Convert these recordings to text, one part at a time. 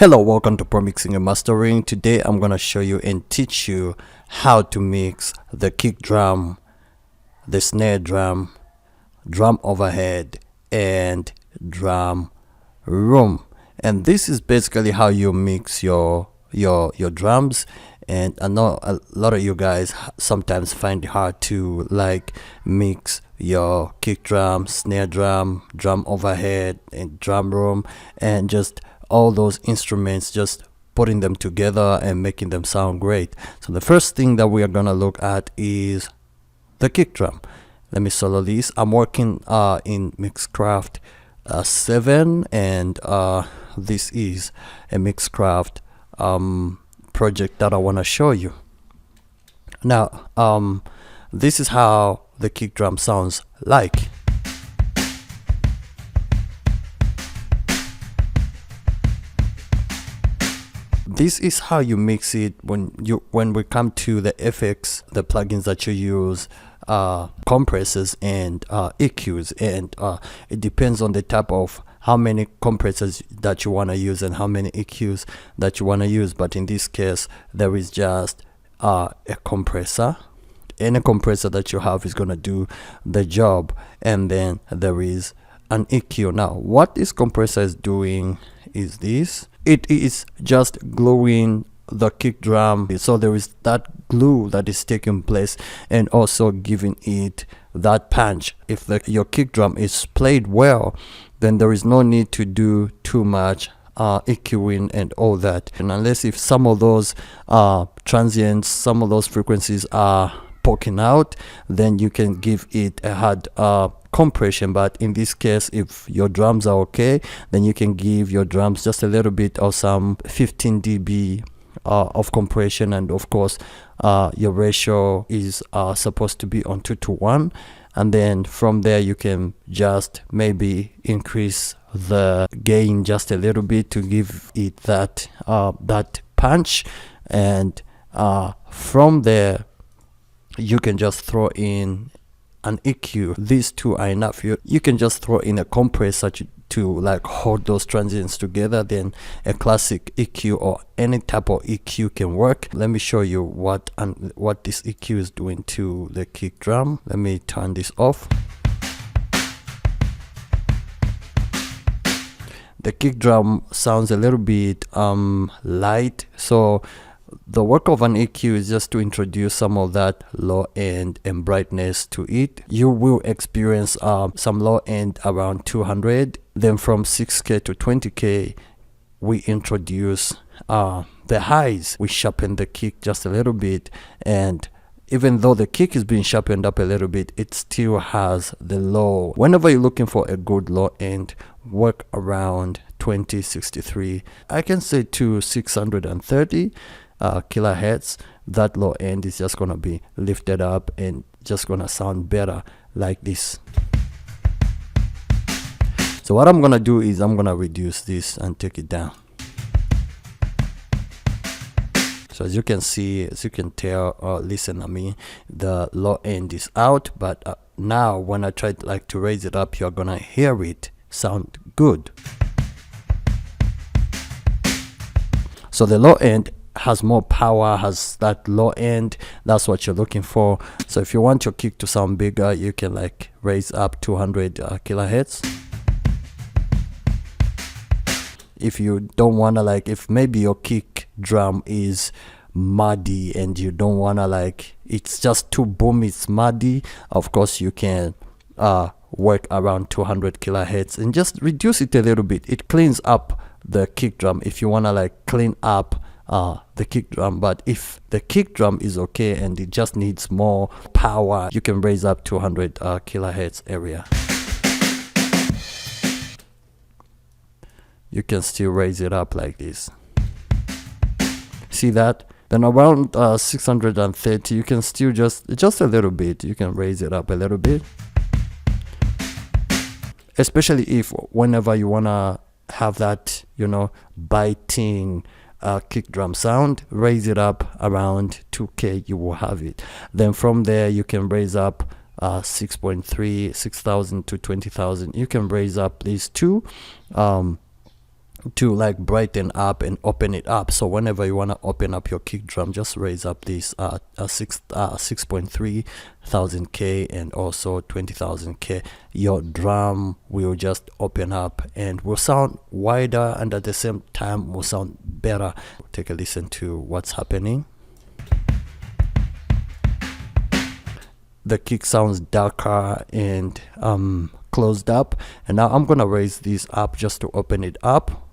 Hello, welcome to Pro Mixing and Mastering. Today I'm gonna show you and teach you how to mix the kick drum, the snare drum, drum overhead, and drum room. And this is basically how you mix your drums. And I know a lot of you guys sometimes find it hard to mix your kick drum, snare drum, drum overhead, and drum room, and just all those instruments, just putting them together and making them sound great. So the first thing that we are gonna look at is the kick drum. Let me solo this. I'm working in Mixcraft 7, and this is a Mixcraft project that I want to show you. Now this is how the kick drum sounds like. This is how you mix it when we come to the effects, the plugins that you use, compressors and EQs, and it depends on the type of how many compressors that you want to use and how many EQs that you want to use. But in this case, there is just a compressor. Any compressor that you have is going to do the job, and then there is an EQ. Now what this compressor is doing is this: it is just gluing the kick drum, so there is that glue that is taking place and also giving it that punch. If your kick drum is played well, then there is no need to do too much EQing and all that, and unless if some of those transients, some of those frequencies are poking out, then you can give it a hard compression. But in this case, if your drums are okay, then you can give your drums just a little bit of some 15 dB of compression, and of course your ratio is supposed to be on 2:1, and then from there you can just maybe increase the gain just a little bit to give it that that punch, and from there you can just throw in an EQ. These two are enough. You can just throw in a compressor to like hold those transients together. Then a classic EQ or any type of EQ can work. Let me show you what this EQ is doing to the kick drum. Let me turn this off. The kick drum sounds a little bit light, so the work of an EQ is just to introduce some of that low end and brightness to it. You will experience some low end around 200. Then from 6K to 20K, we introduce the highs. We sharpen the kick just a little bit, and even though the kick is being sharpened up a little bit, it still has the low. Whenever you're looking for a good low end, work around 2063. I can say to 630 kilohertz. That low end is just gonna be lifted up and just gonna sound better like this. So what I'm gonna do is I'm gonna reduce this and take it down. So as you can see, as you can tell, listen to me, the low end is out, but now when I try to raise it up, you're gonna hear it sound good. So the low end has more power, has that low end. That's what you're looking for. So if you want your kick to sound bigger, you can raise up 200 kilohertz. If you don't want to if maybe your kick drum is muddy and you don't want to it's just too boom, it's muddy, of course you can work around 200 kilohertz and just reduce it a little bit. It cleans up the kick drum if you want to clean up the kick drum. But if the kick drum is okay and it just needs more power, you can raise up 200 kilohertz area. You can still raise it up like this. See that? Then around 630, you can still just a little bit, you can raise it up a little bit, especially if whenever you want to have that biting kick drum sound, raise it up around 2K, you will have it. Then from there you can raise up 6,000 to 20,000. You can raise up these two like brighten up and open it up. So whenever you want to open up your kick drum, just raise up this 6.3 thousand K and also 20,000 K. Your drum will just open up and will sound wider, and at the same time will sound better. Take a listen to what's happening. The kick sounds darker and closed up, and now I'm gonna raise this up just to open it up.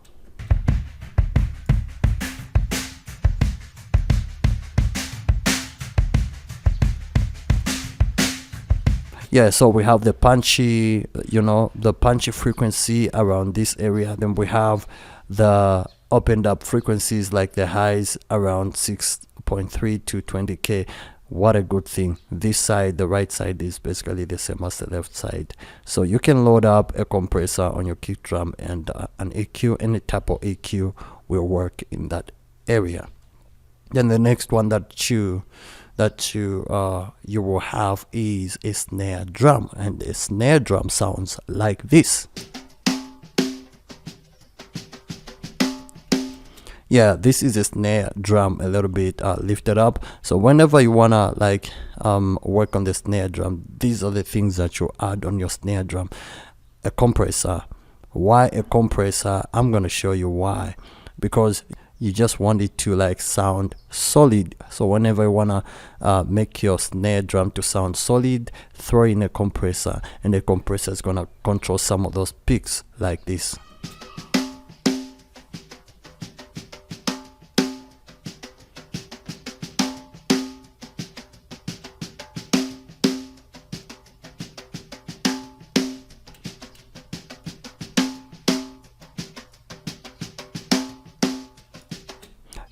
Yeah, so we have the punchy, the punchy frequency around this area. Then we have the opened up frequencies, like the highs around 6.3 to 20K. What a good thing. This side, the right side, is basically the same as the left side. So you can load up a compressor on your kick drum, and an EQ, any type of EQ will work in that area. Then the next one that you will have is a snare drum, and a snare drum sounds like this. Yeah, this is a snare drum, a little bit lifted up. So whenever you wanna work on the snare drum, these are the things that you add on your snare drum. A compressor. Why a compressor? I'm gonna show you why. Because you just want it to sound solid. So whenever you wanna make your snare drum to sound solid, throw in a compressor, and the compressor is gonna control some of those peaks like this.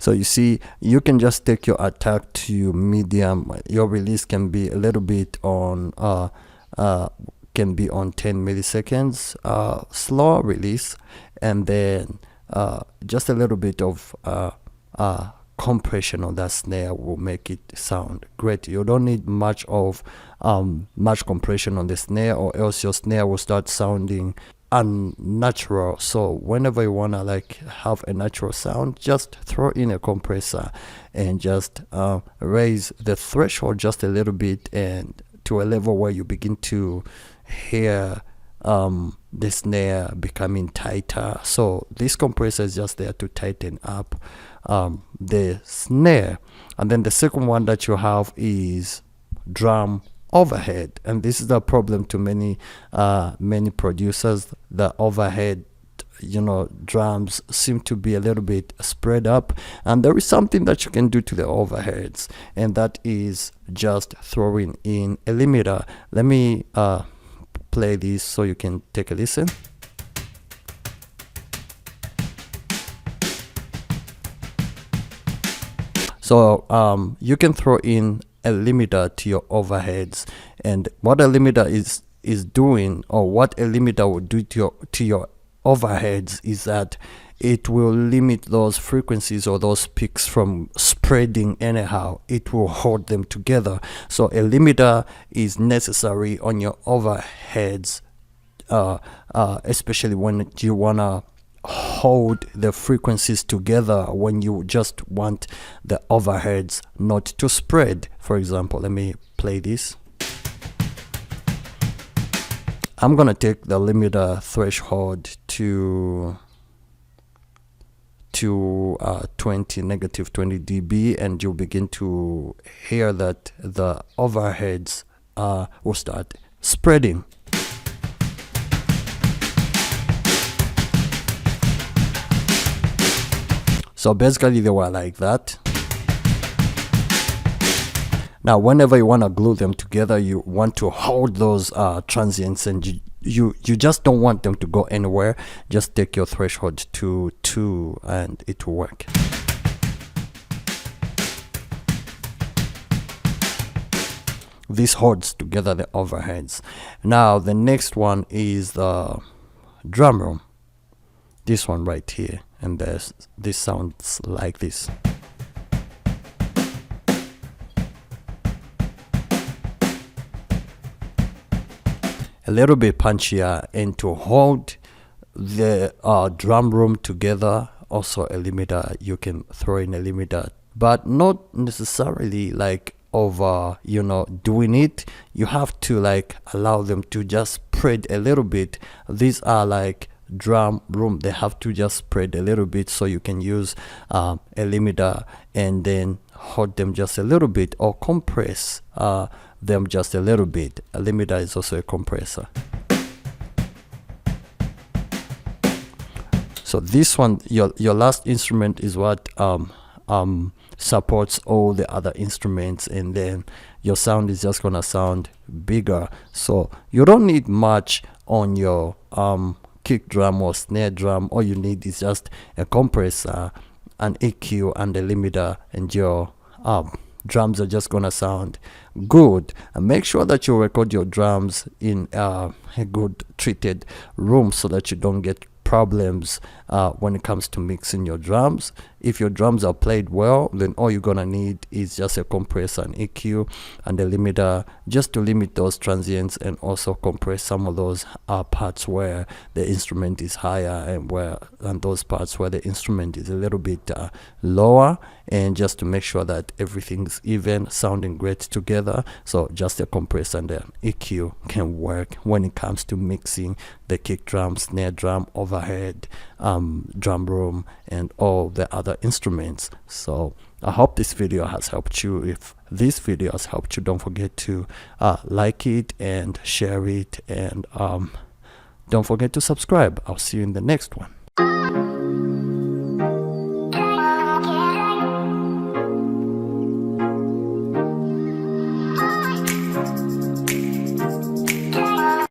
So you see, you can just take your attack to medium. Your release can be a little bit on 10 milliseconds slow release, and then just a little bit of compression on that snare will make it sound great. You don't need much compression on the snare, or else your snare will start sounding unnatural. So whenever you wanna have a natural sound, just throw in a compressor and just raise the threshold just a little bit, and to a level where you begin to hear the snare becoming tighter. So this compressor is just there to tighten up the snare. And then the second one that you have is drum overhead, and this is the problem to many producers. The overhead drums seem to be a little bit spread up, and there is something that you can do to the overheads, and that is just throwing in a limiter. Let me play this so you can take a listen. So you can throw in a limiter to your overheads, and what a limiter is doing, or what a limiter will do to your overheads, is that it will limit those frequencies or those peaks from spreading anyhow. It will hold them together. So a limiter is necessary on your overheads, especially when you wanna hold the frequencies together, when you just want the overheads not to spread. For example, let me play this. I'm gonna take the limiter threshold to -20 dB, and you'll begin to hear that the overheads will start spreading. So basically they were like that. Now whenever you want to glue them together, you want to hold those transients, and you just don't want them to go anywhere. Just take your threshold to 2 and it will work. This holds together the overheads. Now the next one is the drum room. This one right here, and this sounds like this. A little bit punchier, and to hold the drum room together, also a limiter. You can throw in a limiter, but not necessarily like over doing it. You have to like allow them to just spread a little bit. These are like drum room, they have to just spread a little bit, so you can use a limiter and then hold them just a little bit, or compress them just a little bit. A limiter is also a compressor. So this one, your last instrument, is what supports all the other instruments, and then your sound is just gonna sound bigger. So you don't need much on your kick drum or snare drum. All you need is just a compressor, an EQ, and a limiter, and your drums are just gonna sound good. And make sure that you record your drums in a good treated room, so that you don't get problems when it comes to mixing your drums. If your drums are played well, then all you're gonna need is just a compressor, an EQ, and a limiter, just to limit those transients, and also compress some of those parts where the instrument is higher, and those parts where the instrument is a little bit lower, and just to make sure that everything's even, sounding great together. So just a compressor and an EQ can work when it comes to mixing the kick drum, snare drum, overhead, drum room, and all the other instruments. So I hope this video has helped you. If this video has helped you, don't forget to like it and share it, and don't forget to subscribe. I'll see you in the next one.